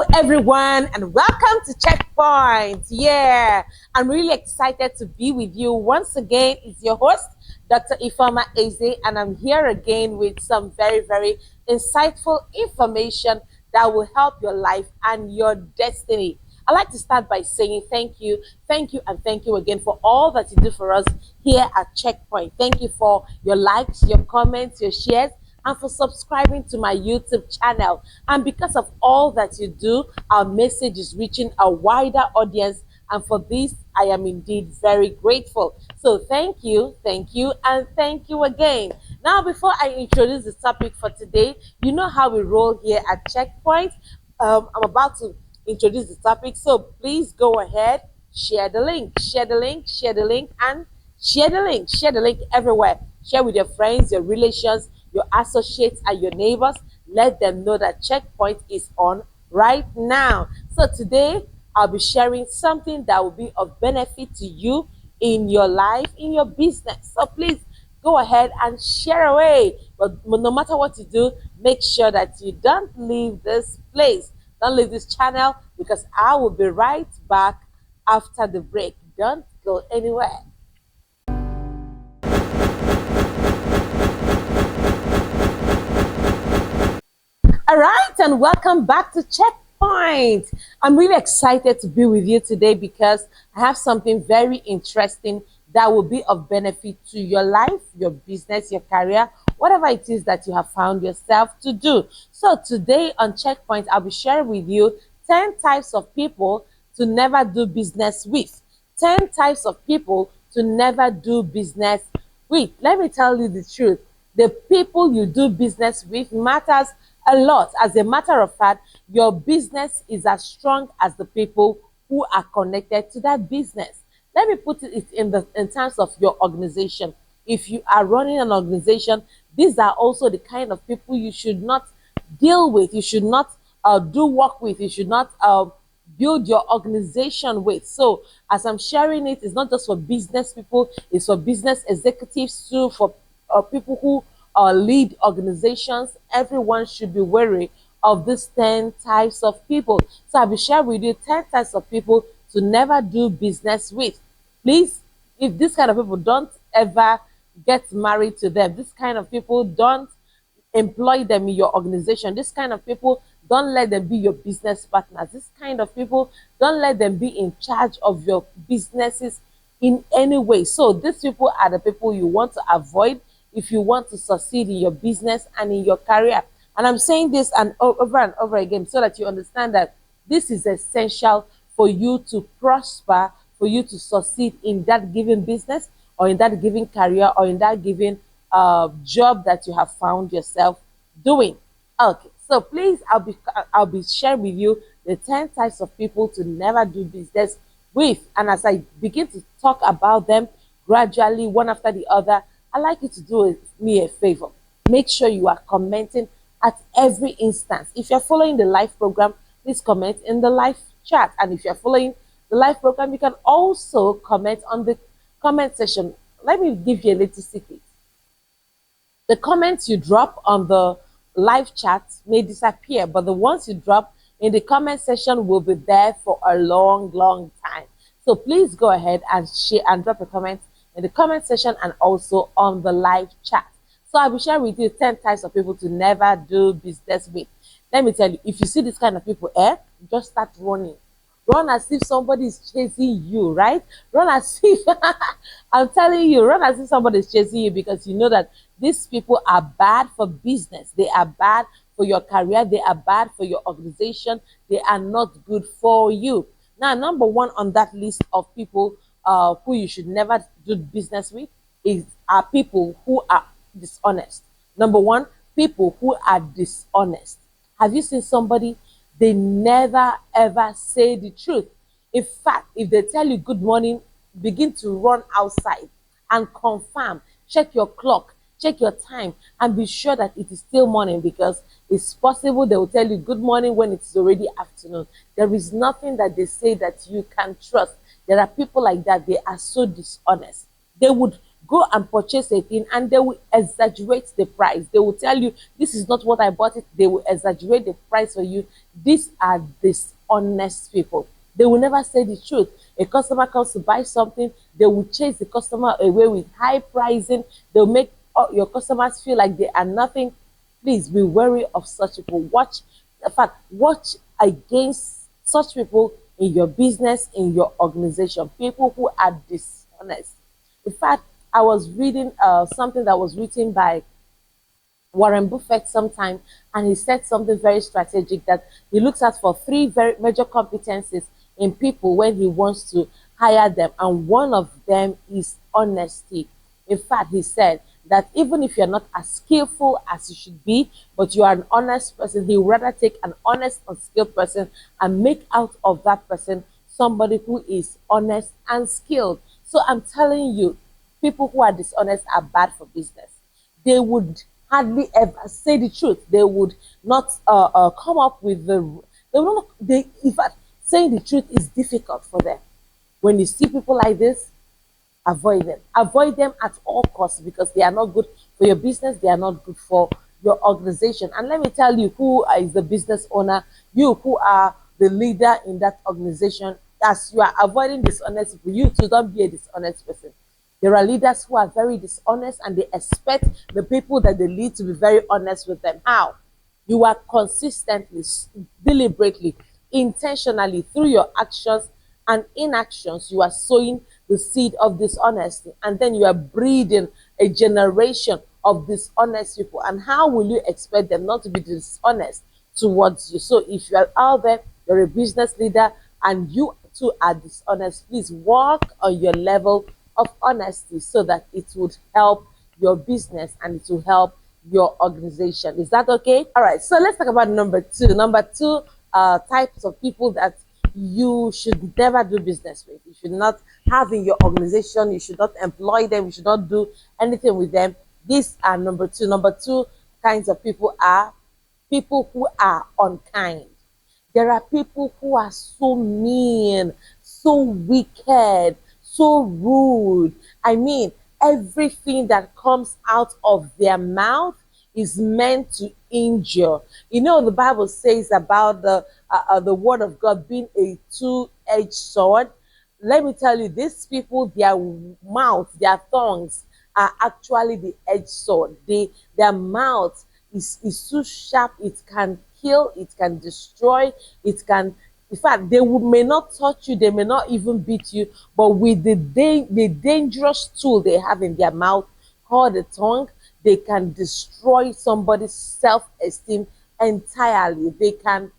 Hello everyone and welcome to Checkpoint. Yeah, I'm really excited to be with you once again. It's your host, Dr. Ifeoma Eze, and I'm here again with some very insightful information that will help your life and your destiny. I'd like to start by saying thank you, and thank you again for all that you do for us here at Checkpoint. Thank you for your likes, your comments, your shares, and for subscribing to my YouTube channel. And because of all that you do, our message is reaching a wider audience. And for this, I am indeed very grateful. So thank you, and thank you again. Now, before I introduce the topic for today, you know how we roll here at Checkpoint. I'm about to introduce the topic. So please go ahead, share the link, share the link, share the link, and share the link everywhere. Share with your friends, your relations, your associates, and your neighbors. Let them know that Checkpoint is on right now. So today I'll be sharing something that will be of benefit to you in your life, in your business. So please go ahead and share away. But no matter what you do, make sure that you don't leave this place. Don't leave this channel, because I will be right back after the break. Don't go anywhere. All right, and welcome back to Checkpoint. I'm really excited to be with you today because I have something very interesting that will be of benefit to your life, your business, your career, whatever it is that you have found yourself to do. So today on Checkpoint, I'll be sharing with you 10 types of people to never do business with. 10 types of people to never do business with. Let me tell you the truth. The people you do business with matters a lot. As a matter of fact, your business is as strong as the people who are connected to that business. Let me put it in terms of your organization. If you are running an organization, these are also the kind of people you should not deal with. You should not do work with. You should not build your organization with. So as I'm sharing it, it's not just for business people, it's for business executives too, for people who lead organizations. Everyone should be wary of these 10 types of people. So I'll be sharing with you 10 types of people to never do business with. Please, if this kind of people, don't ever get married to them. This kind of people, don't employ them in your organization. This kind of people, don't let them be your business partners. This kind of people, don't let them be in charge of your businesses in any way. So these people are the people you want to avoid if you want to succeed in your business and in your career. And I'm saying this and over again so that you understand that this is essential for you to prosper, for you to succeed in that given business or in that given career or in that given job that you have found yourself doing. Okay, so please, I'll be sharing with you the 10 types of people to never do business with. And as I begin to talk about them gradually, one after the other, I'd like you to do me a favor. Make sure you are commenting at every instance. If you're following the live program, please comment in the live chat. And if you're following the live program, you can also comment on the comment section. Let me give you a little secret. The comments you drop on the live chat may disappear, but the ones you drop in the comment section will be there for a long time. So please go ahead and share and drop a comment in the comment section and also on the live chat. So I'll be sharing with you 10 types of people to never do business with. Let me tell you, if you see this kind of people, just start running. Run as if somebody is chasing you, right? Run as if, I'm telling you, run as if somebody is chasing you, because you know that these people are bad for business. They are bad for your career. They are bad for your organization. They are not good for you. Now, number one on that list of people who you should never do business with are people who are dishonest. Number one, people who are dishonest. Have you seen somebody? They never ever say the truth. In fact, if they tell you good morning, begin to run outside and confirm. Check your clock, check your time, and be sure that it is still morning, because it's possible they will tell you good morning when it's already afternoon. There is nothing that they say that you can trust. There are people like that. They are so dishonest. They would go and purchase a thing and they will exaggerate the price. They will tell you, this is not what I bought it. They will exaggerate the price for you. These are dishonest people. They will never say the truth. A customer comes to buy something, they will chase the customer away with high pricing. They'll make your customers feel like they are nothing. Please be wary of such people. Watch, in fact, watch against such people in your business, in your organization. People who are dishonest. In fact, I was reading something that was written by Warren Buffett sometime, and he said something very strategic that he looks at for three very major competencies in people when he wants to hire them, and one of them is honesty. In fact, he said that even if you're not as skillful as you should be, but you are an honest person, he would rather take an honest, unskilled person and make out of that person somebody who is honest and skilled. So I'm telling you, people who are dishonest are bad for business. They would hardly ever say the truth. They would not come up with they will not, they, in fact, saying the truth is difficult for them. When you see people like this, avoid them. Avoid them at all costs because they are not good for your business. They are not good for your organization. And let me tell you who is the business owner, you who are the leader in that organization. As you are avoiding dishonest people, you too don't be a dishonest person. There are leaders who are very dishonest and they expect the people that they lead to be very honest with them. How? You are consistently, deliberately, intentionally, through your actions and inactions, you are sowing the seed of dishonesty, and then you are breeding a generation of dishonest people. And how will you expect them not to be dishonest towards you? So if you are out there, you're a business leader and you too are dishonest, please work on your level of honesty so that it would help your business and it will help your organization. Is that okay? All right, so let's talk about number two. Number two, types of people that you should never do business with. You should not have in your organization. You should not employ them. You should not do anything with them. These are number two. Number two kinds of people are people who are unkind. There are people who are so mean, so wicked, so rude. I mean, everything that comes out of their mouth is meant to injure. You know, the Bible says about the word of God being a two-edged sword. Let me tell you, these people, their mouth, their tongues are actually the edged sword. Their mouth is so sharp, it can kill, it can destroy, it can, in fact, may not touch you, they may not even beat you, but with the dangerous tool they have in their mouth called the tongue, they can destroy somebody's self-esteem entirely. They can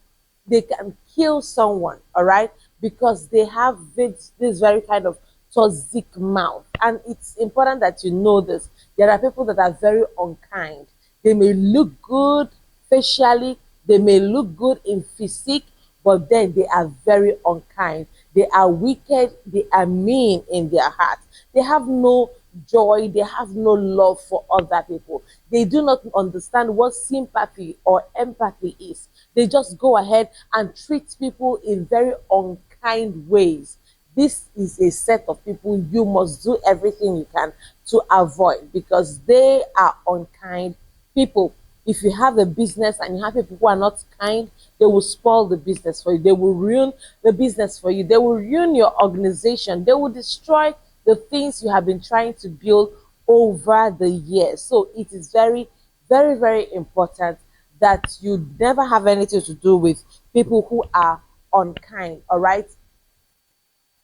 kill someone, all right, because they have this very kind of toxic mouth. And it's important that you know this. There are people that are very unkind. They may look good facially, they may look good in physique, but then they are very unkind. They are wicked, they are mean in their heart. They have no joy, they have no love for other people. They do not understand what sympathy or empathy is. They just go ahead and treat people in very unkind ways. This is a set of people you must do everything you can to avoid because they are unkind people. If you have a business and you have people who are not kind, they will spoil the business for you. They will ruin the business for you. They will ruin your organization. They will destroy the things you have been trying to build over the years. So it is very, very, very important that you never have anything to do with people who are unkind, all right?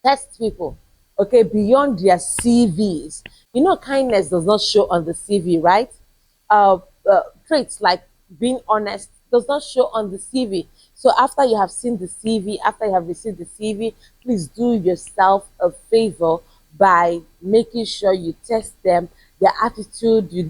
Test people, okay, beyond their CVs. You know, kindness does not show on the CV, right? Traits like being honest does not show on the CV. So after you have seen the CV, after you have received the CV, please do yourself a favor by making sure you test them, their attitude. You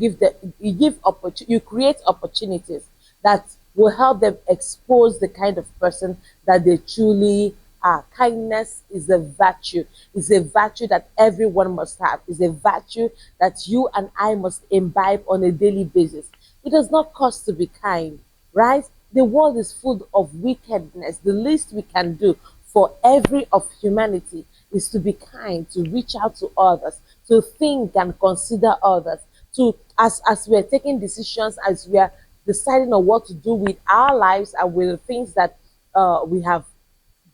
create opportunities that will help them expose the kind of person that they truly are. Kindness is a virtue. It's a virtue that everyone must have. It's a virtue that you and I must imbibe on a daily basis. It does not cost to be kind, right? The world is full of wickedness. The least we can do for every of humanity is to be kind, to reach out to others, to think and consider others, to as we're taking decisions, as we are deciding on what to do with our lives and with the things that we have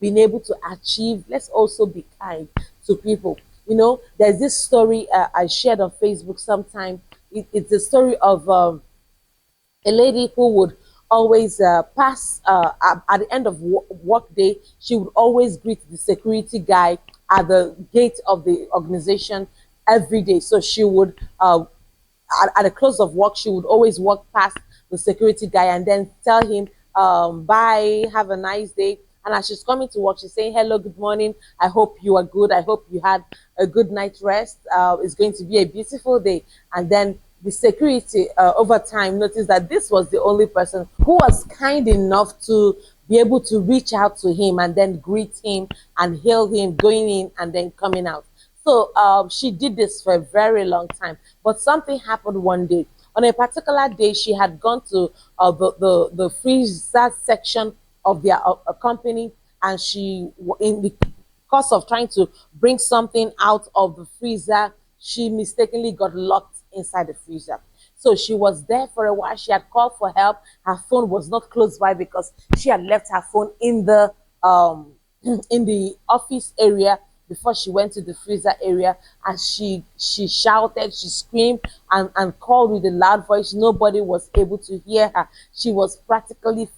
been able to achieve. Let's also be kind to people. There's this story I shared on Facebook sometime. It's a story of a lady who would always pass at the end of work day. She would always greet the security guy at the gate of the organization every day. So she would at the close of work, she would always walk past the security guy and then tell him, bye, have a nice day. And as she's coming to work, she's saying, hello, good morning. I hope you are good. I hope you had a good night rest. It's going to be a beautiful day. And then the security over time noticed that this was the only person who was kind enough to be able to reach out to him and then greet him and hail him going in and then coming out. So she did this for a very long time. But something happened one day. On a particular day, she had gone to the freezer section of their company, and she, in the course of trying to bring something out of the freezer, she mistakenly got locked inside the freezer. So she was there for a while. She had called for help. Her phone was not close by because she had left her phone in the office area before she went to the freezer area. And she shouted, she screamed, and called with a loud voice. Nobody was able to hear her. She was practically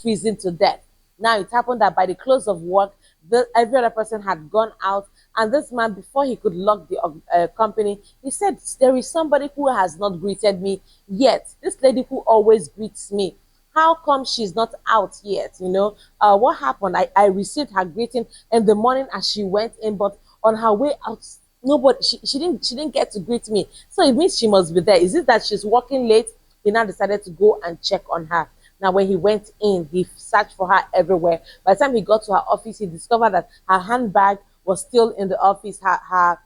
freezing to death. Now it happened that by the close of work, every other person had gone out, and this man, before he could lock the company, he said, there is somebody who has not greeted me yet. This lady who always greets me, how come she's not out yet? What happened? I received her greeting in the morning as she went in, but on her way out, nobody, she didn't get to greet me. So it means she must be there. Is it that she's working late? He now decided to go and check on her. Now, when he went in, he searched for her everywhere. By the time he got to her office, he discovered that her handbag was still in the office. Her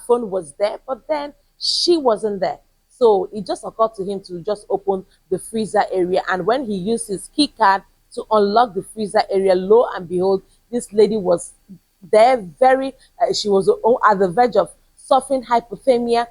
phone was there, but then she wasn't there. So it just occurred to him to just open the freezer area. And when he used his key card to unlock the freezer area, lo and behold, this lady was there she was at the verge of suffering hypothermia,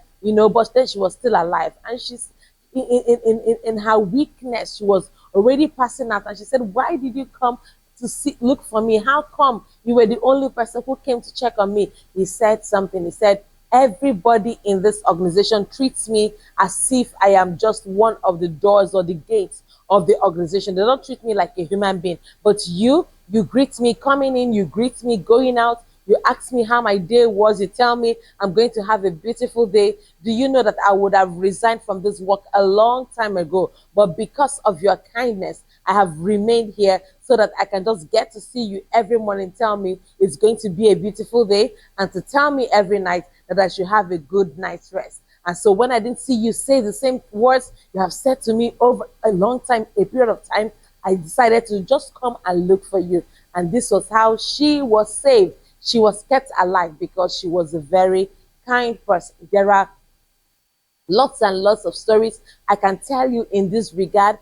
but then she was still alive. And she's in her weakness, she was already passing out. And she said, why did you come to look for me? How come you were the only person who came to check on me? He said something. He said, everybody in this organization treats me as if I am just one of the doors or the gates of the organization. They don't treat me like a human being. But you greet me coming in, you greet me going out, you ask me how my day was, you tell me I'm going to have a beautiful day. Do you know that I would have resigned from this work a long time ago? But because of your kindness, I have remained here so that I can just get to see you every morning, tell me it's going to be a beautiful day, and to tell me every night that I should have a good night's rest. And so when I didn't see you say the same words you have said to me over a long time, a period of time, I decided to just come and look for you. And this was how she was saved. She was kept alive because she was a very kind person. There are lots and lots of stories I can tell you in this regard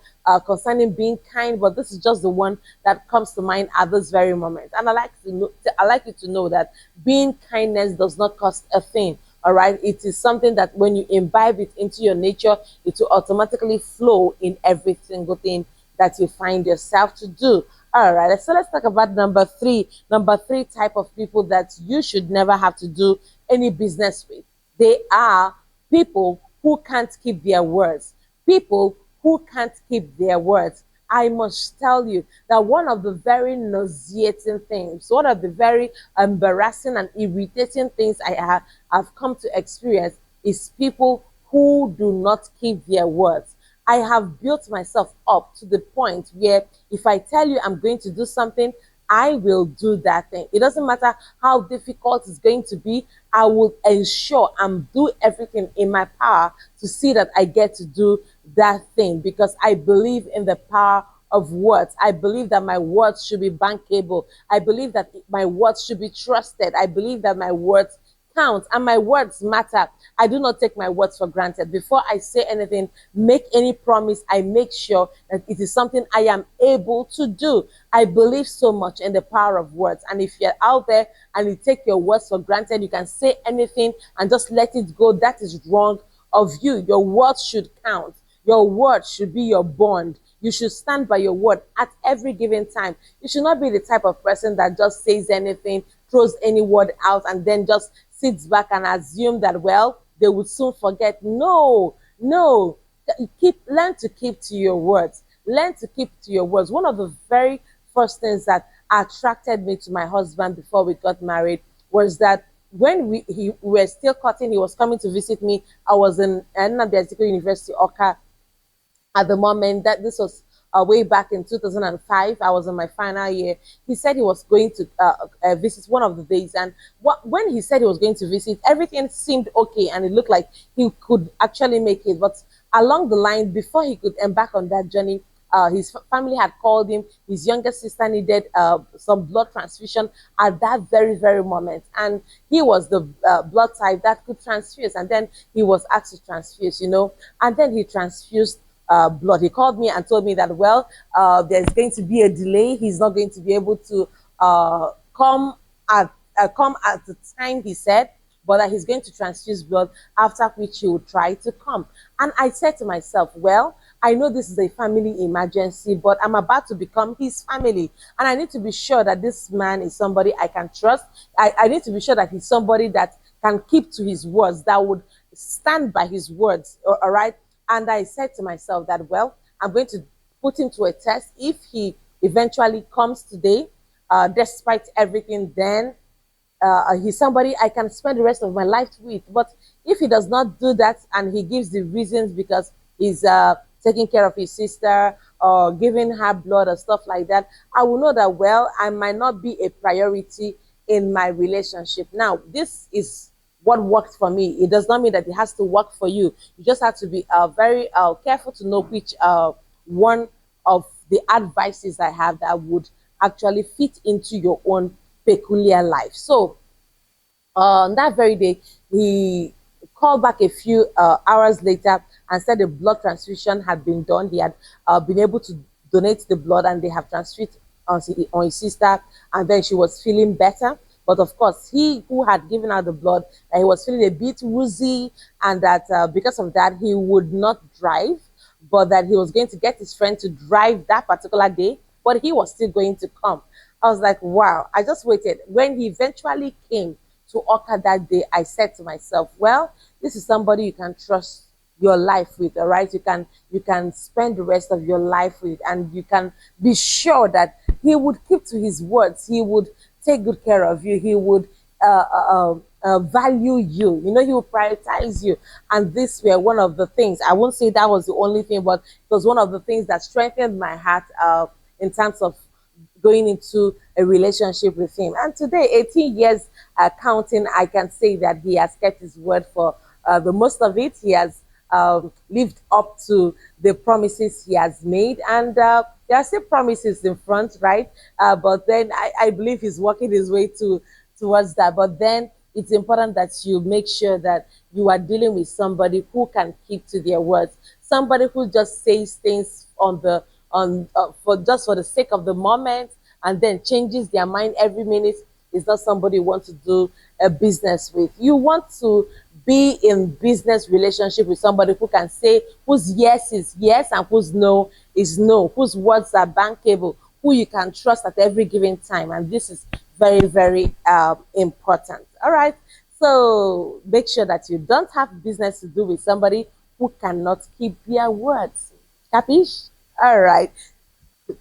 concerning being kind, but this is just the one that comes to mind at this very moment. And I like you to know that being kindness does not cost a thing. All right, it is something that when you imbibe it into your nature, it will automatically flow in every single thing that you find yourself to do. All right, so let's talk about number three. Number three type of people that you should never have to do any business with. They are people who can't keep their words. People who can't keep their words. I must tell you that one of the very nauseating things, one of the very embarrassing and irritating things have come to experience is people who do not keep their words. I have built myself up to the point where if I tell you I'm going to do something, I will do that thing. It doesn't matter how difficult it's going to be. I will ensure and do everything in my power to see that I get to do that thing, because I believe in the power of words. I believe that my words should be bankable. I believe that my words should be trusted. I believe that my words count and my words matter. I do not take my words for granted. Before I say anything, make any promise, I make sure that it is something I am able to do. I believe so much in the power of words. And if you're out there and you take your words for granted, you can say anything and just let it go. That is wrong of you. Your words should count. Your word should be your bond. You should stand by your word at every given time. You should not be the type of person that just says anything, throws any word out, and then just sits back and assume that, well, they would soon forget. No, no. Learn to keep to your words. Learn to keep to your words. One of the very first things that attracted me to my husband before we got married was that when we were still cutting, he was coming to visit me. I was in Nnamdi University, Oka, at the moment. That this was way back in 2005. I was in my final year. He said he was going to visit one of the days, and when he said he was going to visit, everything seemed okay and it looked like he could actually make it. But along the line, before he could embark on that journey, his family had called him. His younger sister needed some blood transfusion at that very, very moment. And he was the blood type that could transfuse. And then he was asked to transfuse, and then he transfused blood. He called me and told me that, well, there's going to be a delay. He's not going to be able to come at the time he said, but that he's going to transfuse blood, after which he will try to come. And I said to myself, well, I know this is a family emergency, but I'm about to become his family. And I need to be sure that this man is somebody I can trust. I need to be sure that he's somebody that can keep to his words, that would stand by his words, all right? And I said to myself that, well, I'm going to put him to a test. If he eventually comes today, despite everything, then he's somebody I can spend the rest of my life with. But if he does not do that and he gives the reasons because he's taking care of his sister or giving her blood or stuff like that, I will know that, well, I might not be a priority in my relationship. Now, this is what worked for me. It does not mean that it has to work for you. You just have to be very careful to know which one of the advices I have that would actually fit into your own peculiar life. So on that very day, he called back a few hours later and said the blood transfusion had been done. He had been able to donate the blood, and they have transfused on his sister, and then she was feeling better. But of course, he who had given her the blood, he was feeling a bit woozy, and that because of that, he would not drive, but that he was going to get his friend to drive that particular day, but he was still going to come. I was like, wow, I just waited. When he eventually came to Oka that day, I said to myself, well, this is somebody you can trust your life with, all right? You can spend the rest of your life with, and you can be sure that he would keep to his words. He would take good care of you. He would value you. He will prioritize you. And this were one of the things. I won't say that was the only thing, but it was one of the things that strengthened my heart in terms of going into a relationship with him. And today, 18 years counting, I can say that he has kept his word for the most of it. He has lived up to the promises he has made, and there are still promises in front, right? But then I believe he's working his way towards that. But then it's important that you make sure that you are dealing with somebody who can keep to their words, somebody who just says things for the sake of the moment and then changes their mind every minute. Is not somebody you want to do a business with. You want to be in business relationship with somebody who can say, whose yes is yes and whose no is no, whose words are bankable, who you can trust at every given time. And this is very, very important. All right. So make sure that you don't have business to do with somebody who cannot keep their words. Capish? All right.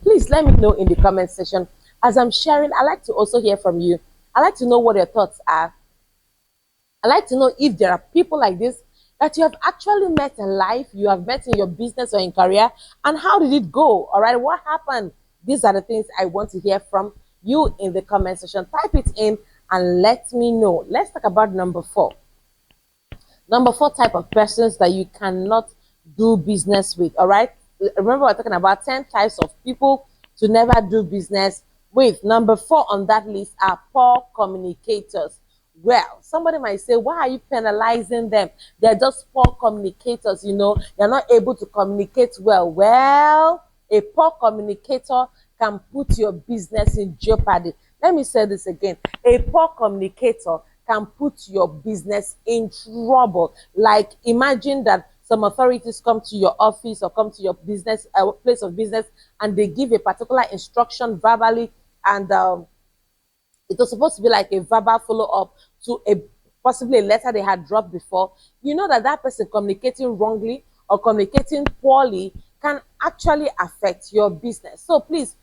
Please let me know in the comment section. As I'm sharing, I like to also hear from you. I like to know what your thoughts are. I like to know if there are people like this that you have actually met in life, you have met in your business or in career, and how did it go? All right, what happened? These are the things I want to hear from you in the comment section. Type it in and let me know. Let's talk about number 4. Number 4 type of persons that you cannot do business with. All right, remember we're talking about 10 types of people to never do business with. Number 4 on that list are poor communicators. Well, somebody might say, why are you penalizing them? They're just poor communicators, they're not able to communicate well. Well, a poor communicator can put your business in jeopardy. Let me say this again. A poor communicator can put your business in trouble. Like, imagine that some authorities come to your office or come to your business place of business, and they give a particular instruction verbally, and it was supposed to be like a verbal follow-up to a possibly a letter they had dropped before. You know that that person communicating wrongly or communicating poorly can actually affect your business. So please,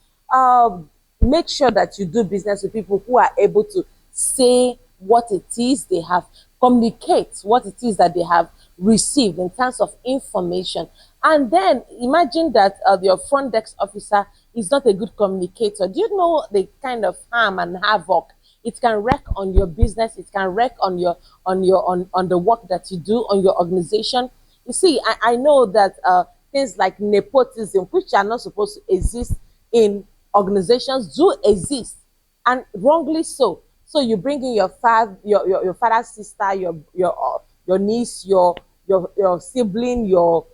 make sure that you do business with people who are able to say what it is they have, communicate what it is that they have received in terms of information. And then imagine that your front desk officer is not a good communicator. Do you know the kind of harm and havoc it can wreak on your business? It can wreak on the work that you do, on your organization. You see, I know that things like nepotism, which are not supposed to exist in organizations, do exist, and wrongly so. So you bring in your father, your father's sister, your niece, your sibling, your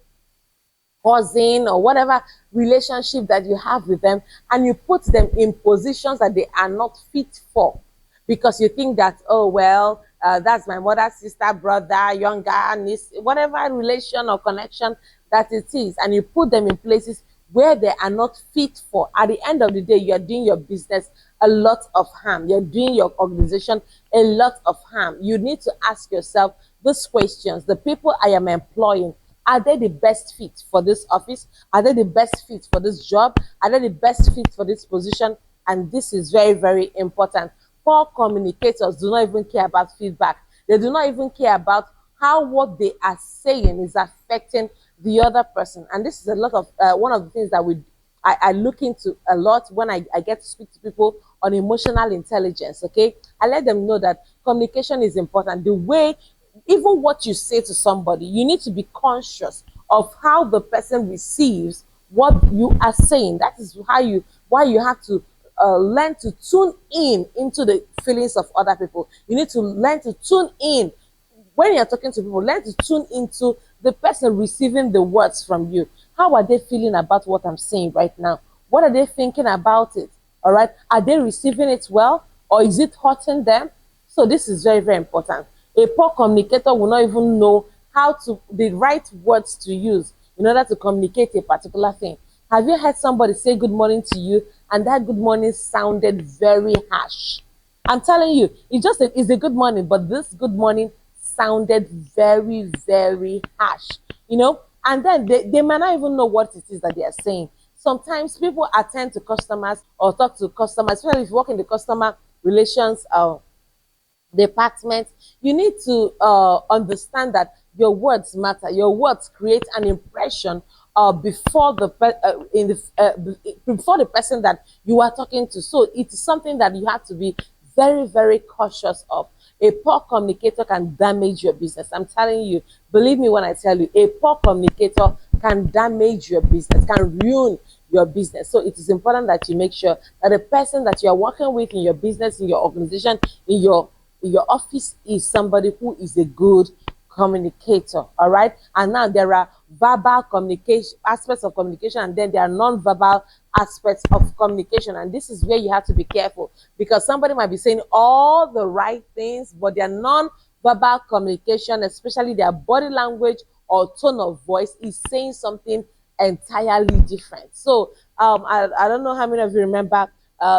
cousin, or whatever relationship that you have with them, and you put them in positions that they are not fit for, because you think that, oh well, that's my mother's sister, brother, younger niece, whatever relation or connection that it is, and you put them in places where they are not fit for. At the end of the day, you're doing your business a lot of harm. You're doing your organization a lot of harm. You need to ask yourself these questions. The people I am employing, are they the best fit for this office? Are they the best fit for this job? Are they the best fit for this position? And this is very, very important. Poor communicators do not even care about feedback. They do not even care about how what they are saying is affecting the other person. And this is a lot of one of the things that I look into a lot when I get to speak to people on emotional intelligence. Okay, I let them know that communication is important. The way, even what you say to somebody, you need to be conscious of how the person receives what you are saying. That is why you have to learn to tune in into the feelings of other people. You need to learn to tune in when you're talking to people. Learn to tune into the person receiving the words from you. How are they feeling about what I'm saying right now? What are they thinking about it? All right, are they receiving it well, or is it hurting them? So this is very, very important. A poor communicator will not even know how to the right words to use in order to communicate a particular thing. Have you heard somebody say good morning to you, and that good morning sounded very harsh? I'm telling you, it's a good morning, but this good morning sounded very, very harsh, and then they might not even know what it is that they are saying. Sometimes people attend to customers or talk to customers, especially if you work in the customer relations department. You need to understand that your words matter. Your words create an impression before before the person that you are talking to. So it is something that you have to be very, very cautious of. A poor communicator can damage your business. I'm telling you, believe me when I tell you, a poor communicator can damage your business, can ruin your business. So it is important that you make sure that the person that you are working with in your business, in your organization, in your office is somebody who is a good communicator. All right. And now there are verbal communication aspects of communication, and then there are non-verbal aspects of communication. And this is where you have to be careful, because somebody might be saying all the right things, but their non-verbal communication, especially their body language or tone of voice, is saying something entirely different. So I don't know how many of you remember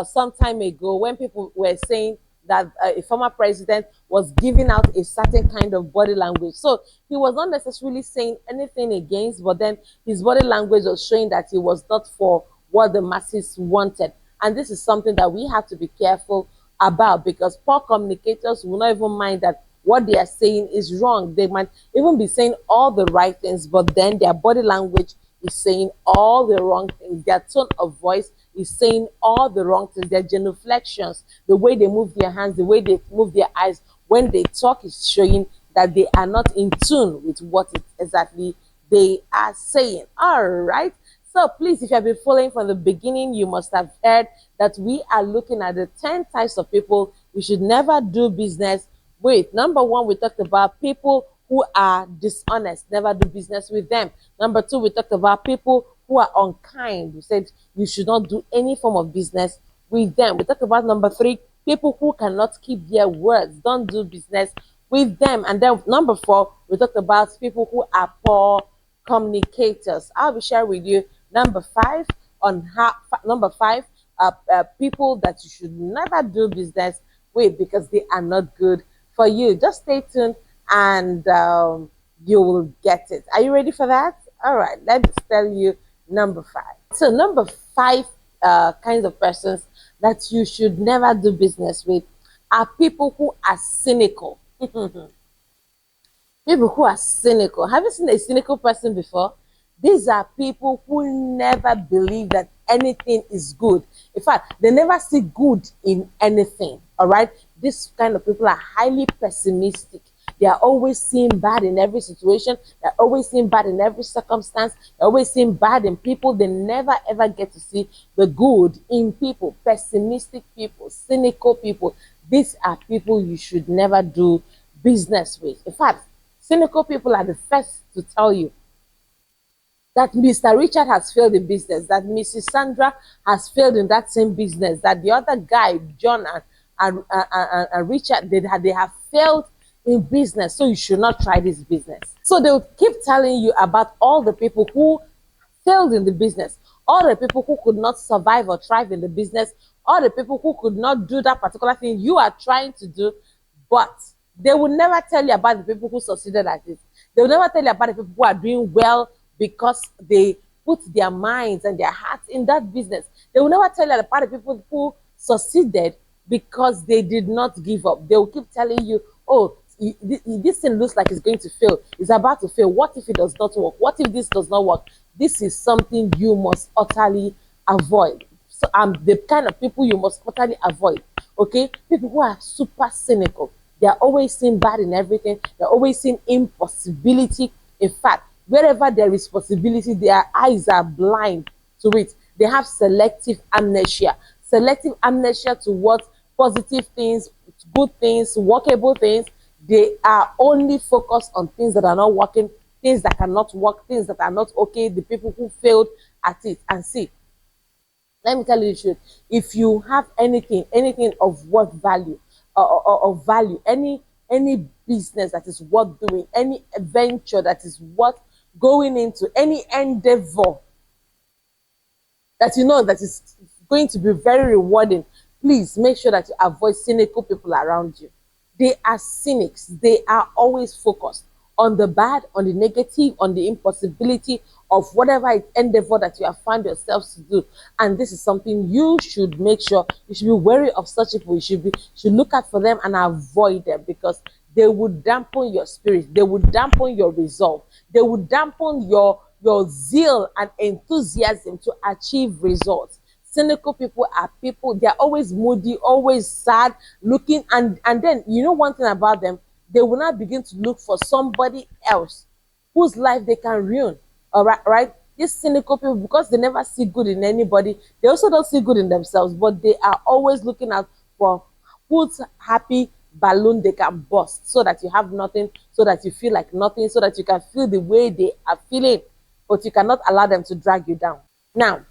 some time ago when people were saying that a former president was giving out a certain kind of body language. So he was not necessarily saying anything against, but then his body language was showing that he was not for what the masses wanted. And this is something that we have to be careful about, because poor communicators will not even mind that what they are saying is wrong. They might even be saying all the right things, but then their body language is saying all the wrong things. Their tone of voice is saying all the wrong things. Their genuflections, the way they move their hands, the way they move their eyes when they talk is showing that they are not in tune with what it exactly they are saying. All right. So please, if you have been following from the beginning, you must have heard that we are looking at the 10 types of people we should never do business with. Number one, we talked about people who are dishonest, never do business with them. Number two, we talked about people who are unkind. We said you should not do any form of business with them. We talked about number three, people who cannot keep their words. Don't do business with them. And then number four, we talked about people who are poor communicators. I'll be sharing with you number five on how number five people that you should never do business with because they are not good for you. Just stay tuned and you will get it. Are you ready for that? All right, let's tell you number five. So number five kinds of persons that you should never do business with are people who are cynical. People who are cynical. Have you seen a cynical person before? These are people who never believe that anything is good. In fact, they never see good in anything. All right. These kind of people are highly pessimistic. They are always seeing bad in every situation. They're always seeing bad in every circumstance. They're always seeing bad in people. They never ever get to see the good in people. Pessimistic people, cynical people. These are people you should never do business with. In fact, cynical people are the first to tell you that Mr. Richard has failed in business, that Mrs. Sandra has failed in that same business, that the other guy, John and Richard, they have failed in business, so you should not try this business. So they will keep telling you about all the people who failed in the business, all the people who could not survive or thrive in the business, all the people who could not do that particular thing you are trying to do, but they will never tell you about the people who succeeded at it. They will never tell you about the people who are doing well because they put their minds and their hearts in that business. They will never tell you about the people who succeeded because they did not give up. They will keep telling you, oh, this thing looks like it's going to fail. It's about to fail. What if it does not work? What if this does not work? This is something you must utterly avoid. So I'm the kind of people you must utterly avoid. Okay? People who are super cynical. They are always seeing bad in everything. They're always seeing impossibility. In fact, wherever there is possibility, their eyes are blind to it. They have selective amnesia. Selective amnesia to what? Positive things, good things, workable things. They are only focused on things that are not working, things that cannot work, things that are not okay, the people who failed at it. And see, let me tell you the truth. If you have anything of worth value, of value, any business that is worth doing, any venture that is worth going into, any endeavor that you know that is going to be very rewarding, please make sure that you avoid cynical people around you. They are cynics. They are always focused on the bad, on the negative, on the impossibility of whatever endeavor that you have found yourselves to do. And this is something you should make sure, you should be wary of such people. You should look out for them and avoid them, because they would dampen your spirit. They would dampen your resolve. They would dampen your zeal and enthusiasm to achieve results. Cynical people are people, they're always moody, always sad looking, and then you know one thing about them, they will not begin to look for somebody else whose life they can ruin. All right, right? These cynical people, because they never see good in anybody, they also don't see good in themselves, but they are always looking out for whose happy balloon they can burst, so that you have nothing, so that you feel like nothing, so that you can feel the way they are feeling, but you cannot allow them to drag you down. Now,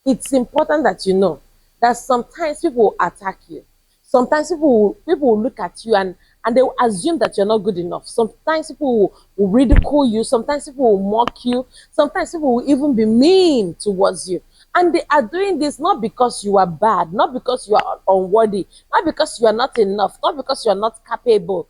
it's important that you know that sometimes people will attack you. Sometimes people will look at you and they will assume that you're not good enough. Sometimes people will ridicule you. Sometimes people will mock you. Sometimes people will even be mean towards you. And they are doing this not because you are bad, not because you are unworthy, not because you are not enough, not because you are not capable,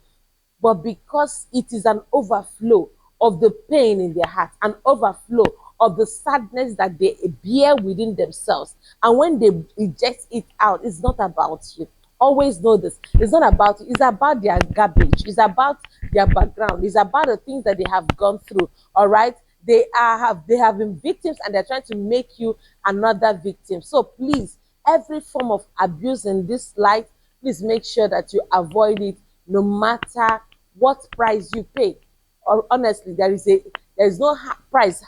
but because it is an overflow of the pain in their heart, an overflow of the sadness that they bear within themselves. And when they eject it out, it's not about you. Always know this. It's not about you. It's about their garbage. It's about their background. It's about the things that they have gone through. All right? They have been victims, and they're trying to make you another victim. So please, every form of abuse in this life, please make sure that you avoid it, no matter what price you pay. Or honestly, there is no price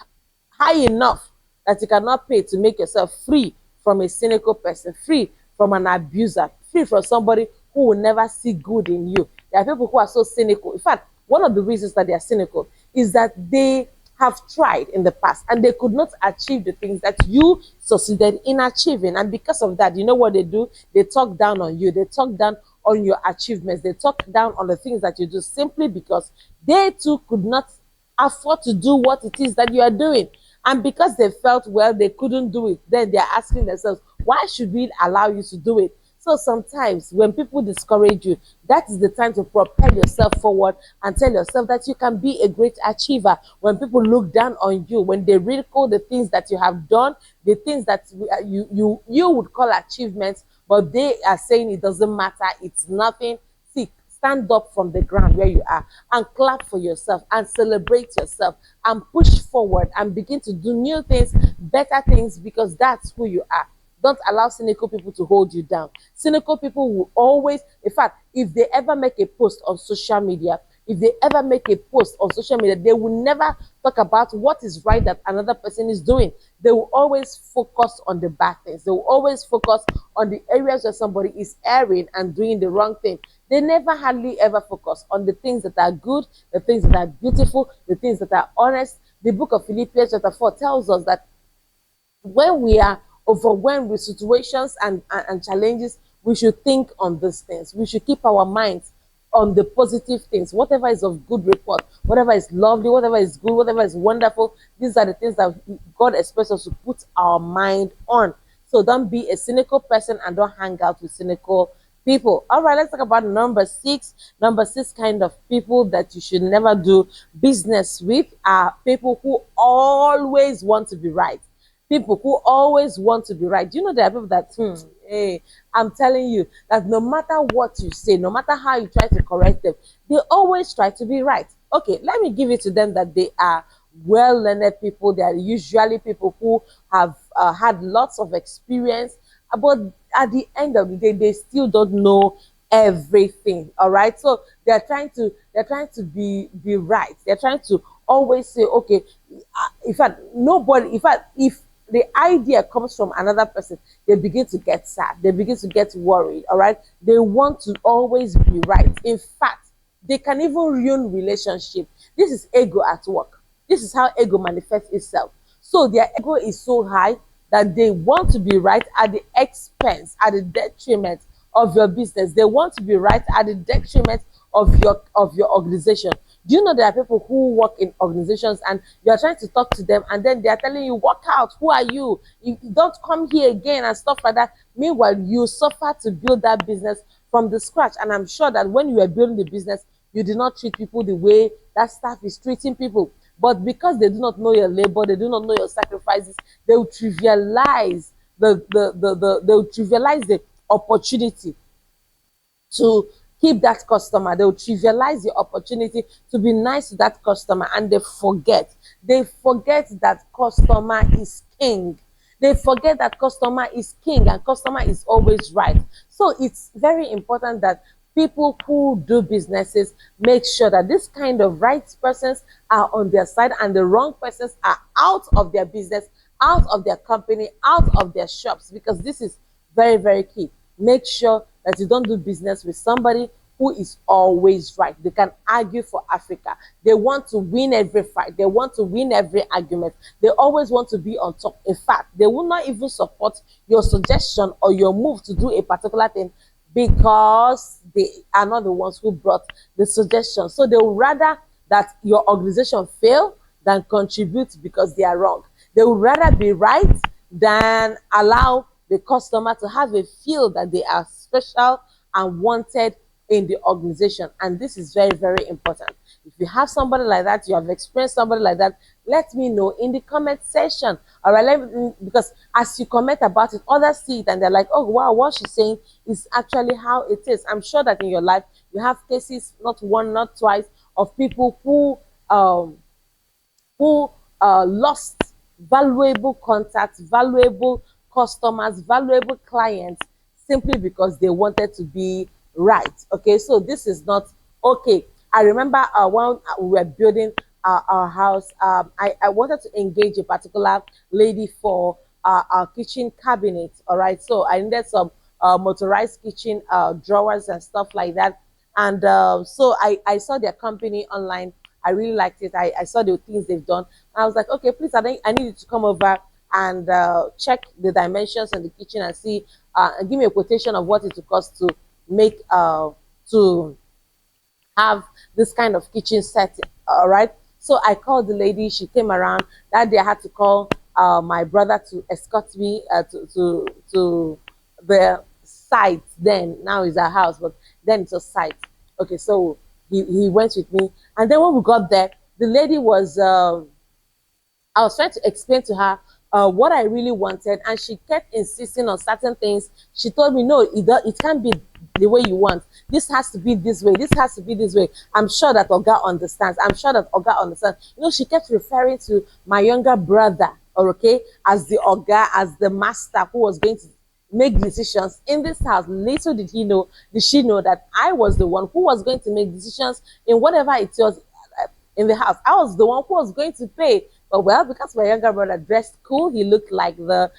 high enough that you cannot pay to make yourself free from a cynical person, free from an abuser, free from somebody who will never see good in you. There are people who are so cynical. In fact, one of the reasons that they are cynical is that they have tried in the past and they could not achieve the things that you succeeded in achieving. And because of that, you know what they do? They talk down on you. They talk down on your achievements. They talk down on the things that you do simply because they too could not afford to do what it is that you are doing. And because they felt, well, they couldn't do it, then they're asking themselves, why should we allow you to do it? So sometimes when people discourage you, that is the time to propel yourself forward and tell yourself that you can be a great achiever. When people look down on you, when they ridicule the things that you have done, the things that you would call achievements, but they are saying it doesn't matter, it's nothing. See, stand up from the ground where you are and clap for yourself and celebrate yourself and push forward and begin to do new things, better things, because that's who you are. Don't allow cynical people to hold you down. Cynical people will always, in fact, if they ever make a post on social media, they will never talk about what is right that another person is doing. They will always focus on the bad things. They will always focus on the areas where somebody is erring and doing the wrong thing. They never hardly ever focus on the things that are good, the things that are beautiful, the things that are honest. The book of Philippians chapter 4 tells us that when we are overwhelmed with situations and challenges, we should think on these things. We should keep our minds on the positive things, whatever is of good report, whatever is lovely, whatever is good, whatever is wonderful. These are the things that God expects us to put our mind on. So don't be a cynical person and don't hang out with cynical people. All right, let's talk about number six. Number six kind of people that you should never do business with are people who always want to be right. People who always want to be right. Do you know there are people that, hey, I'm telling you that no matter what you say, no matter how you try to correct them, they always try to be right. Okay, let me give it to them that they are well-learned people. They are usually people who have had lots of experience, but at the end of the day, they still don't know everything. All right, so they're trying to be right. They're trying to always say, okay, in fact, nobody, in fact, if the idea comes from another person, they begin to get sad, they begin to get worried. All right, they want to always be right. In fact, they can even ruin relationship. This is ego at work. This is how ego manifests itself. So their ego is so high that they want to be right at the expense, at the detriment of your business. They want to be right at the detriment of your organization. Do you know there are people who work in organizations and you are trying to talk to them and then they are telling you, walk out, who are you? You don't come here again and stuff like that. Meanwhile, you suffer to build that business from the scratch. And I'm sure that when you were building the business, you did not treat people the way that staff is treating people. But because they do not know your labor, they do not know your sacrifices, they will trivialize they will trivialize the opportunity to keep that customer. They will trivialize the opportunity to be nice to that customer, and they forget that customer is king. They forget that customer is king and customer is always right. So it's very important that people who do businesses make sure that this kind of right persons are on their side and the wrong persons are out of their business, out of their company, out of their shops, because this is very, very key. Make sure that you don't do business with somebody who is always right. They can argue for Africa. They want to win every fight. They want to win every argument. They always want to be on top. In fact, they will not even support your suggestion or your move to do a particular thing because they are not the ones who brought the suggestion. So they would rather that your organization fail than contribute because they are wrong. They would rather be right than allow the customer to have a feel that they are special and wanted in the organization. And this is very, very important. If you have somebody like that, you have experienced somebody like that, let me know in the comment section. All right, because as you comment about it, others see it and they're like, oh wow, what she's saying is actually how it is. I'm sure that in your life you have cases, not one, not twice, of people who lost valuable contacts, valuable customers, valuable clients, simply because they wanted to be right. Okay, so this is not okay. I remember when we were building our house, I wanted to engage a particular lady for our kitchen cabinet. All right, so I needed some motorized kitchen drawers and stuff like that. And so I saw their company online. I really liked it. I saw the things they've done. I was like, okay, please, I need you to come over and check the dimensions in the kitchen and see, and give me a quotation of what it will cost to make to have this kind of kitchen setting. All right. So I called the lady. She came around. That day I had to call my brother to escort me to the site. Then now it's a house, but then it's a site. Okay, so he went with me, and then when we got there, the lady was I was trying to explain to her what I really wanted, and she kept insisting on certain things. She told me, no, it can't be the way you want. This has to be this way. This has to be this way. I'm sure that Oga understands. I'm sure that Oga understands. You know, she kept referring to my younger brother, okay, as the Oga, as the master who was going to make decisions in this house. Little did she know that I was the one who was going to make decisions in whatever it was in the house. I was the one who was going to pay. But well, because my younger brother dressed cool, he looked like the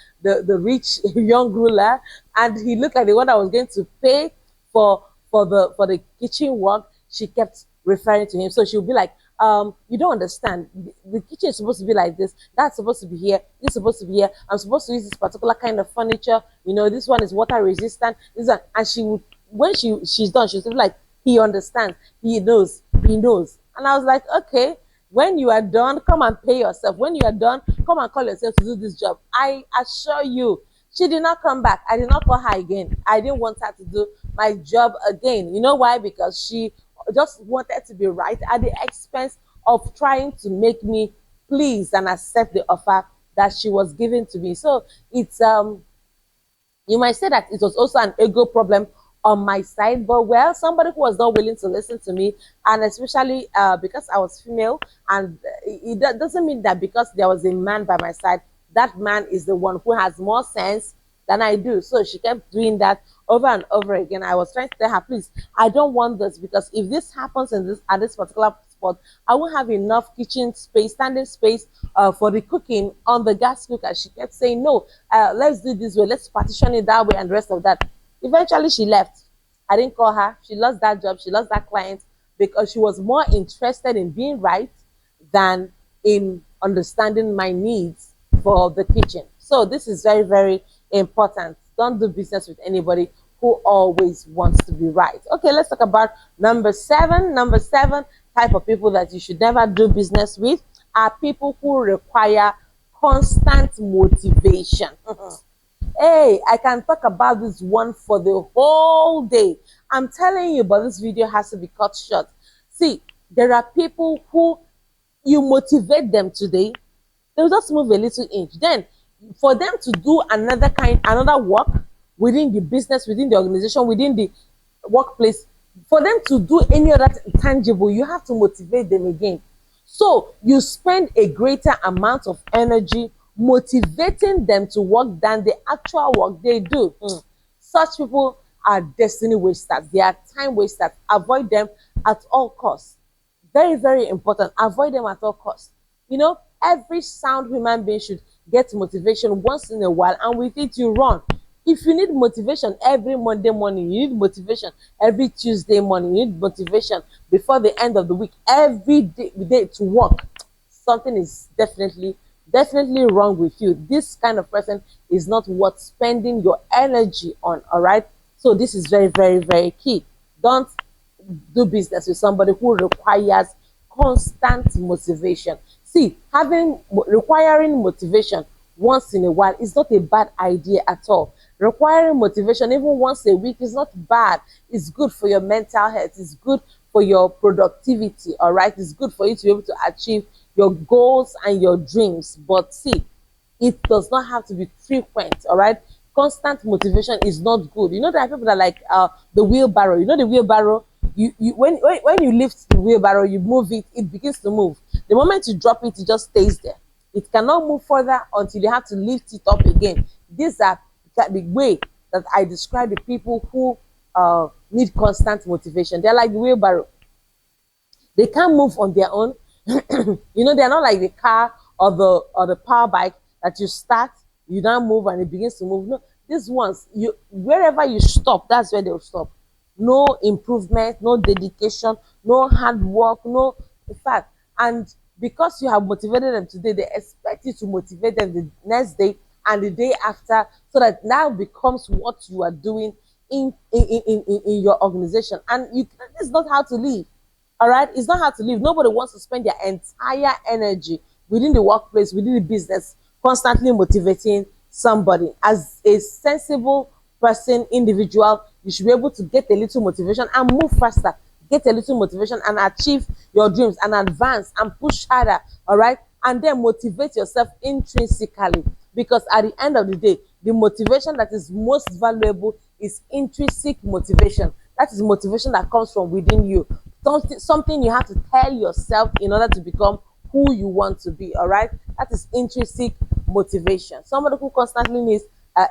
rich young ruler, and he looked like the one that was going to pay for the kitchen work. She kept referring to him. So she would be like, you don't understand. The kitchen is supposed to be like this. That's supposed to be here. This is supposed to be here. I'm supposed to use this particular kind of furniture. You know, this one is water resistant. This one. And she would, when she's done, she's like, he understands. He knows. He knows. And I was like, okay, when you are done, come and pay yourself. When you are done, come and call yourself to do this job. I assure you, she did not come back. I did not call her again. I didn't want her to do my job again. You know why? Because she just wanted to be right at the expense of trying to make me please and accept the offer that she was giving to me. So it's you might say that it was also an ego problem on my side, but well, somebody who was not willing to listen to me, and especially because I was female, and it doesn't mean that because there was a man by my side, that man is the one who has more sense than I do. So she kept doing that over and over again. I was trying to tell her, please, I don't want this, because if this happens in this at this particular spot, I won't have enough kitchen space, standing space for the cooking on the gas cooker. She kept saying, no, let's do this way, let's partition it that way, and the rest of that. Eventually, she left. I didn't call her. She lost that job. She lost that client because she was more interested in being right than in understanding my needs for the kitchen. So this is very, very important. Don't do business with anybody who always wants to be right. Okay, let's talk about number 7. Number 7 type of people that you should never do business with are people who require constant motivation. Hey, I can talk about this one for the whole day. I'm telling you, but this video has to be cut short. See, there are people who you motivate them today, they'll just move a little inch. Then, for them to do another work within the business, within the organization, within the workplace, for them to do any other tangible, you have to motivate them again. So you spend a greater amount of energy motivating them to work than the actual work they do. Such people are destiny wasters. They are time wasters. Avoid them at all costs. Very, very important. Avoid them at all costs. You know, every sound human being should get motivation once in a while, and with it you run. If you need motivation every Monday morning, you need motivation every Tuesday morning, you need motivation before the end of the week, every day to work, something is definitely wrong with you. This kind of person is not worth spending your energy on. All right, so this is very, very, very key. Don't do business with somebody who requires constant motivation. See, requiring motivation once in a while is not a bad idea at all. Requiring motivation even once a week is not bad. It's good for your mental health. It's good for your productivity. All right, it's good for you to be able to achieve your goals and your dreams. But see, it does not have to be frequent. All right, constant motivation is not good. You know, there are people that like the wheelbarrow. You know, the wheelbarrow, when you lift the wheelbarrow, you move it, it begins to move. The moment you drop it, it just stays there. It cannot move further until you have to lift it up again. These are the way that I describe the people who need constant motivation. They're like the wheelbarrow. They can't move on their own. You know, they're not like the car or the power bike that you start, you now move and it begins to move. No, these ones, wherever you stop, that's where they'll stop. no improvement, no dedication, no hard work, no, in fact, and because you have motivated them today, they expect you to motivate them the next day and the day after, so that now becomes what you are doing in your organization. And you, this is not how to live. All right, it's not how to live. Nobody wants to spend their entire energy within the workplace, within the business, constantly motivating somebody. As a sensible person, individual, you should be able to get a little motivation and move faster. Get a little motivation and achieve your dreams and advance and push harder. All right, and then motivate yourself intrinsically, because at the end of the day, the motivation that is most valuable is intrinsic motivation. That is motivation that comes from within you. Something you have to tell yourself in order to become who you want to be. All right, that is intrinsic motivation. Somebody who constantly needs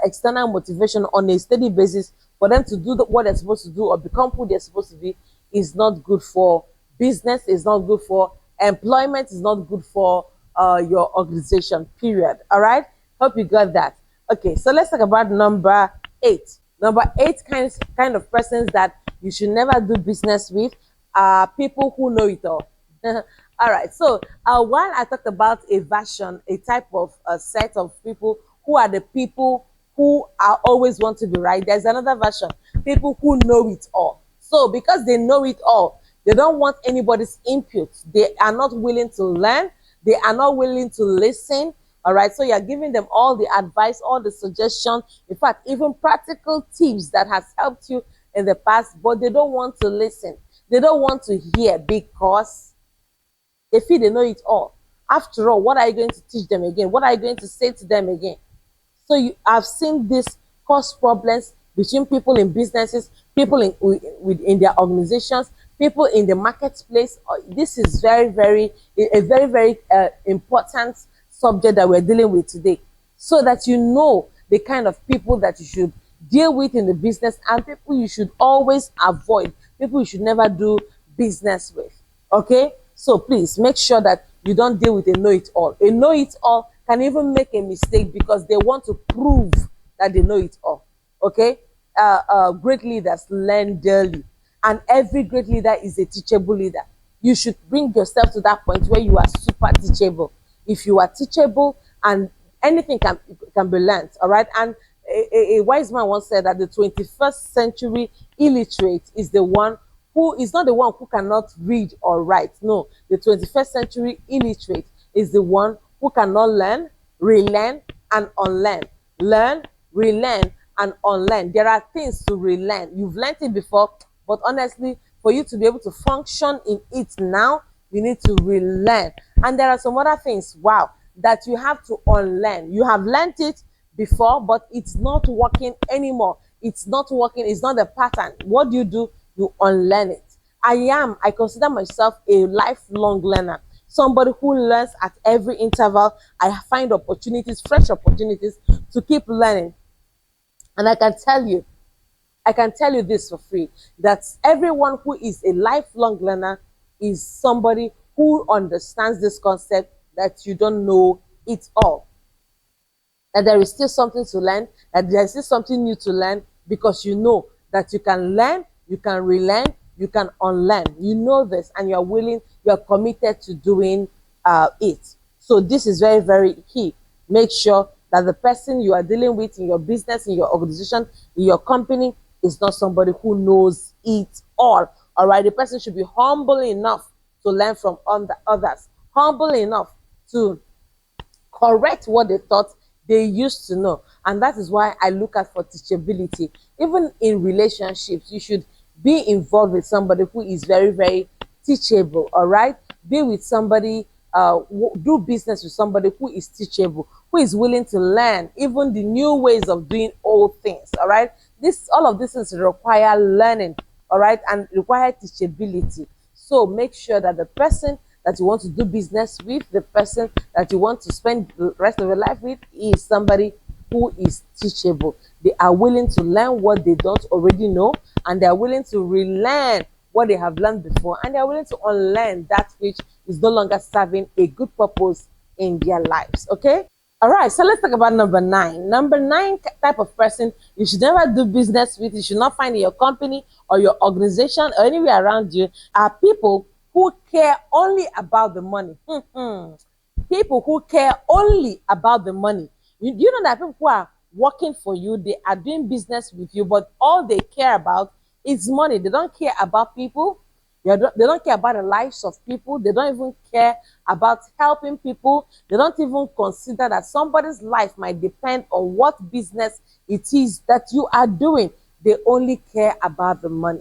external motivation on a steady basis for them to do what they're supposed to do or become who they're supposed to be is not good for business, is not good for employment, is not good for your organization, period. All right, hope you got that. Okay, so let's talk about number 8. Number 8 kind of persons that you should never do business with are people who know it all. All right, so while I talked about a version, a type of set of people who are the people who are always want to be right, there's another version, people who know it all. So because they know it all, they don't want anybody's input. They are not willing to learn. They are not willing to listen. All right, so you're giving them all the advice, all the suggestions, in fact, even practical tips that has helped you in the past, but they don't want to listen. They don't want to hear because they feel they know it all. After all, what are you going to teach them again? What are you going to say to them again? So you have seen this cause problems between people in businesses, people in their organizations, people in the marketplace. This is very, very, a very, very important subject that we're dealing with today, so that you know the kind of people that you should deal with in the business and people you should always avoid, people you should never do business with. Okay, so please make sure that you don't deal with a know-it-all. A know-it-all can even make a mistake because they want to prove that they know it all. Okay, great leaders learn daily, and every great leader is a teachable leader. You should bring yourself to that point where you are super teachable. If you are teachable, and anything can be learned, all right. And a wise man once said that the 21st century illiterate is the one who is not the one who cannot read or write. No, the 21st century illiterate is the one who cannot learn, relearn, and unlearn. Learn, relearn, and unlearn. There are things to relearn. You've learned it before, but honestly, for you to be able to function in it now, you need to relearn. And there are some other things, wow, that you have to unlearn. You have learned it before, but it's not working anymore. It's not working. It's not a pattern. What do? You unlearn it. I consider myself a lifelong learner. Somebody who learns at every interval. I find opportunities, fresh opportunities to keep learning. And I can tell you this for free, that everyone who is a lifelong learner is somebody who understands this concept that you don't know it all, that there is still something to learn, that there is still something new to learn, because you know that you can learn, you can relearn, you can unlearn. You know this, and you're willing, you're committed to doing it. So this is very, very key. Make sure that the person you are dealing with in your business, in your organization, in your company is not somebody who knows it all. All right, the person should be humble enough to learn from others, humble enough to correct what they thought they used to know. And that is why I look at for teachability. Even in relationships, you should be involved with somebody who is very, very teachable. All right, be with somebody, do business with somebody who is teachable, who is willing to learn even the new ways of doing old things. All right, all of this is require learning, all right, and require teachability. So make sure that the person that you want to do business with, the person that you want to spend the rest of your life with, is somebody who is teachable. They are willing to learn what they don't already know, and they are willing to relearn what they have learned before, and they are willing to unlearn that which is no longer serving a good purpose in their lives. Okay, All right, so let's talk about number nine. Number nine type of person you should never do business with, you should not find in your company or your organization or anywhere around you are people who care only about the money. People who care only about the money. You know that people who are working for you, they are doing business with you, but all they care about is money. They don't care about people. They don't care about the lives of people. They don't even care about helping people. They don't even consider that somebody's life might depend on what business it is that you are doing. They only care about the money.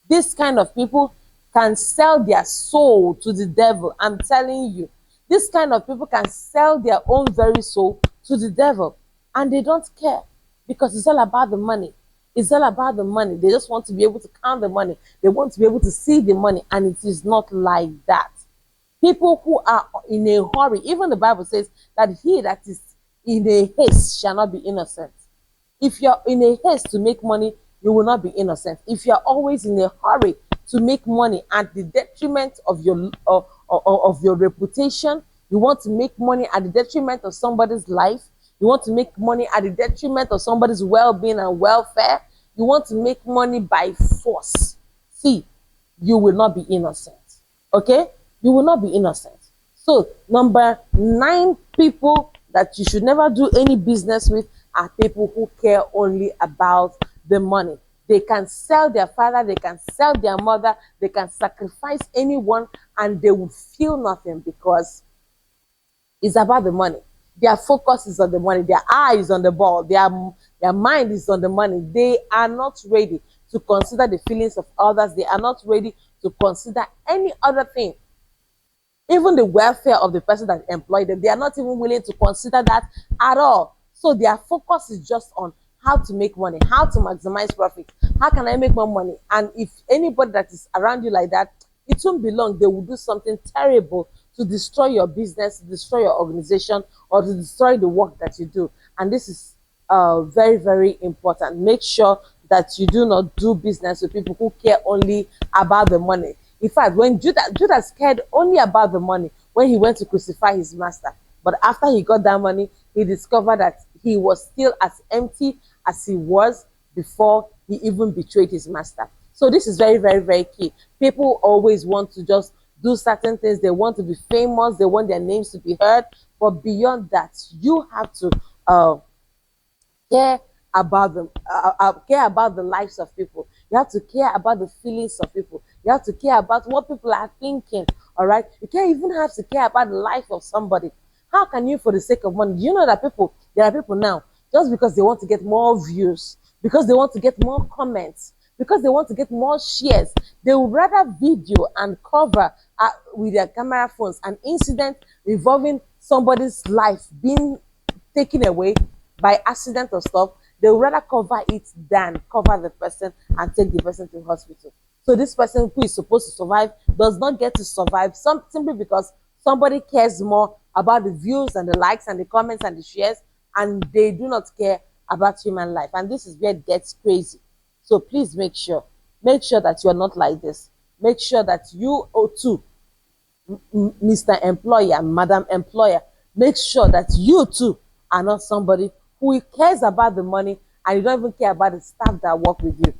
This kind of people can sell their soul to the devil. I'm telling you. This kind of people can sell their own very soul to the devil. And they don't care because it's all about the money. It's all about the money. They just want to be able to count the money. They want to be able to see the money. And it is not like that. People who are in a hurry, even the Bible says that he that is in a haste shall not be innocent. If you're in a haste to make money, you will not be innocent. If you're always in a hurry to make money at the detriment of your reputation, you want to make money at the detriment of somebody's life, you want to make money at the detriment of somebody's well-being and welfare, you want to make money by force, see, you will not be innocent. Okay? You will not be innocent. So, number nine people that you should never do any business with are people who care only about the money. They can sell their father, they can sell their mother, they can sacrifice anyone, and they will feel nothing because it's about the money. Their focus is on the money. Their eye is on the ball. Their mind is on the money. They are not ready to consider the feelings of others. They are not ready to consider any other thing. Even the welfare of the person that employed them, they are not even willing to consider that at all. So their focus is just on how to make money, how to maximize profit. How can I make more money? And if anybody that is around you like that, it won't be long. They will do something terrible to destroy your business, to destroy your organization, or to destroy the work that you do. And this is very, very important. Make sure that you do not do business with people who care only about the money. In fact, when Judas cared only about the money when he went to crucify his master. But after he got that money, he discovered that he was still as empty as he was before he even betrayed his master. So this is very, very, very key. People always want to just do certain things. They want to be famous. They want their names to be heard. But beyond that, you have to care about them, care about the lives of people. You have to care about the feelings of people. You have to care about what people are thinking. All right. You can't even have to care about the life of somebody. How can you, for the sake of money? Do you know that there are people now, just because they want to get more views, because they want to get more comments, because they want to get more shares, they would rather video and cover with their camera phones an incident involving somebody's life being taken away by accident or stuff. They would rather cover it than cover the person and take the person to the hospital. So this person who is supposed to survive does not get to survive simply because somebody cares more about the views and the likes and the comments and the shares, and they do not care about human life. And this is where it gets crazy. So please make sure that you are not like this. Make sure that you too, Mr. Employer, Madam Employer, make sure that you too are not somebody who cares about the money and you don't even care about the staff that work with you.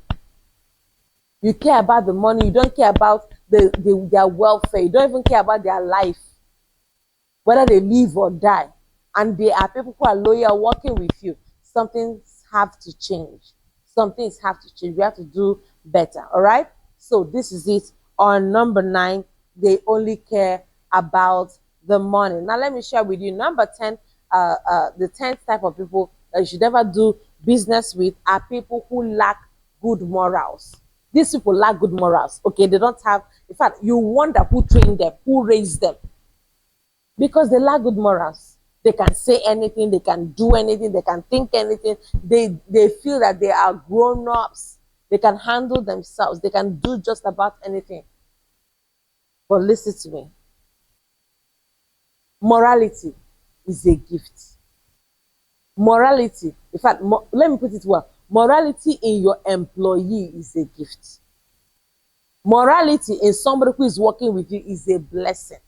You care about the money. You don't care about their welfare. You don't even care about their life, whether they live or die. And there are people who are loyal working with you. Some things have to change. Some things have to change. We have to do better. All right. So this is it on number 9. They only care about the money. Now let me share with you number 10. The 10th type of people that you should never do business with are people who lack good morals. These people lack good morals. Okay, they don't have. In fact, you wonder who trained them, who raised them, because they lack good morals. They can say anything, they can do anything, they can think anything. They feel that they are grown-ups. They can handle themselves. They can do just about anything. But listen to me. Morality is a gift. Morality, in fact, let me put it well. Morality in your employee is a gift. Morality in somebody who is working with you is a blessing.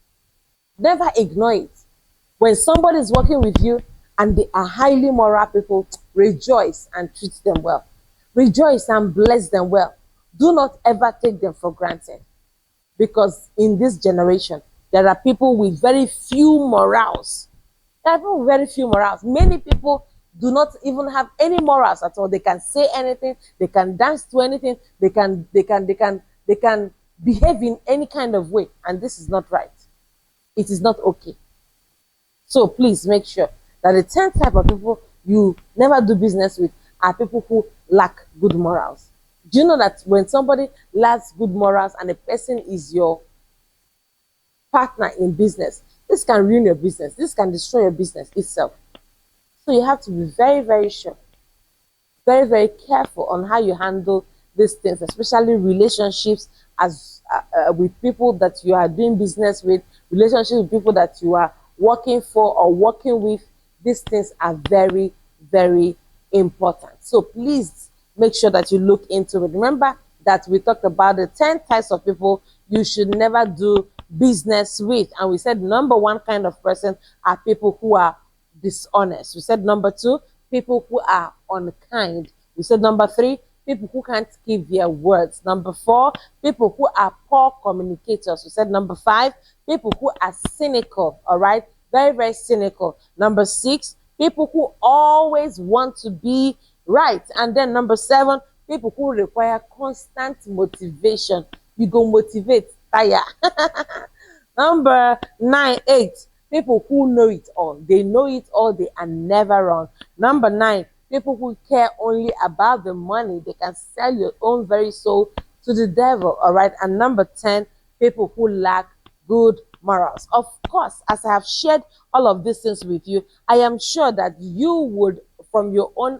Never ignore it. When somebody is working with you and they are highly moral people, rejoice and treat them well. Rejoice and bless them well. Do not ever take them for granted. Because in this generation, there are people with very few morals. There are people with very few morals. Many people do not even have any morals at all. They can say anything, they can dance to anything, they can behave in any kind of way, and this is not right. It is not okay. So please make sure that the 10th type of people you never do business with are people who lack good morals. Do you know that when somebody lacks good morals and a person is your partner in business, this can ruin your business. This can destroy your business itself. So you have to be very, very sure, very, very careful on how you handle these things, especially relationships as with people that you are doing business with, relationships with people that you are working for or working with. These things are very, very important. So please make sure that you look into it. Remember that we talked about the 10 types of people you should never do business with. And we said number one kind of person are people who are dishonest. We said number two, people who are unkind. We said number three, people who can't keep their words. Number four, people who are poor communicators. We said number five, people who are cynical, all right? Very, very cynical. Number six, people who always want to be right. And then number seven, people who require constant motivation. You go motivate, tire. Number 8, people who know it all. They know it all, they are never wrong. Number 9, people who care only about the money. They can sell your own very soul to the devil, all right? And number 10, people who lack good morals. Of course, as I have shared all of these things with you, I am sure that you would, from your own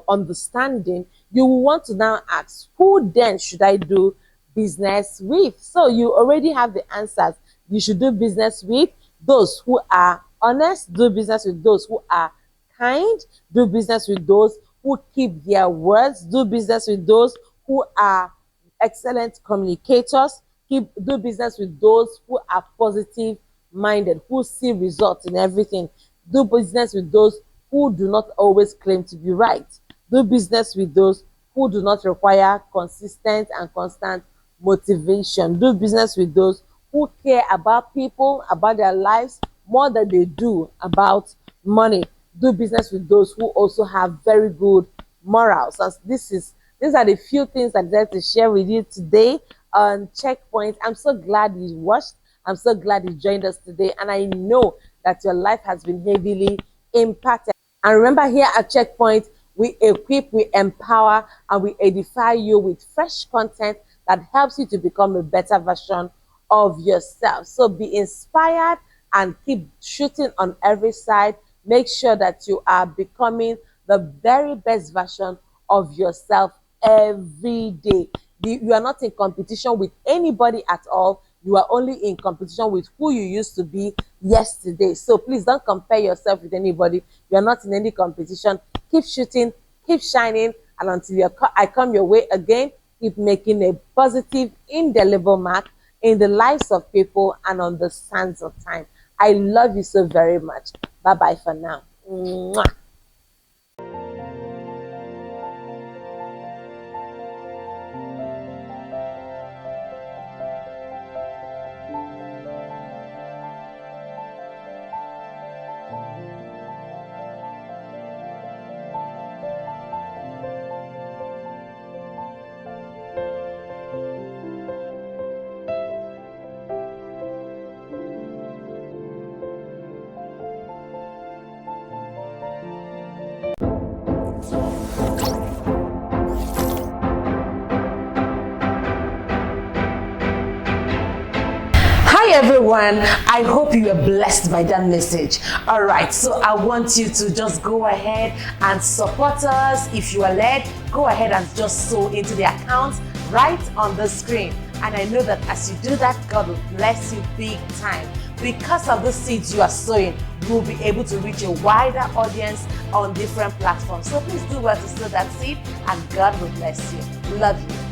understanding, you will want to now ask, who then should I do business with? So you already have the answers. You should do business with those who are honest, do business with those who are kind, do business with those who keep their words, do business with those who are excellent communicators, do business with those who are positive minded, who see results in everything, do business with those who do not always claim to be right, do business with those who do not require consistent and constant motivation, do business with those who care about people, about their lives more than they do about money, do business with those who also have very good morals. As these are the few things I'd like to share with you today on Checkpoint. I'm so glad you watched. I'm so glad you joined us today, and I know that your life has been heavily impacted. And remember, here at Checkpoint, we equip, we empower, and we edify you with fresh content that helps you to become a better version of yourself. So be inspired and keep shooting on every side. Make sure that you are becoming the very best version of yourself every day. You are not in competition with anybody at all. You are only in competition with who you used to be yesterday. So please don't compare yourself with anybody. You are not in any competition. Keep shooting, keep shining, and until I come your way again, keep making a positive, indelible mark in the lives of people and on the sands of time. I love you so very much. Bye-bye for now. Mwah. Hi everyone, I hope you were blessed by that message. All right, so I want you to just go ahead and support us. If you are led, go ahead and just sow into the account right on the screen. And I know that as you do that, God will bless you big time. Because of the seeds you are sowing, you'll be able to reach a wider audience on different platforms. So please do well to sow that seed, and God will bless you. Love you.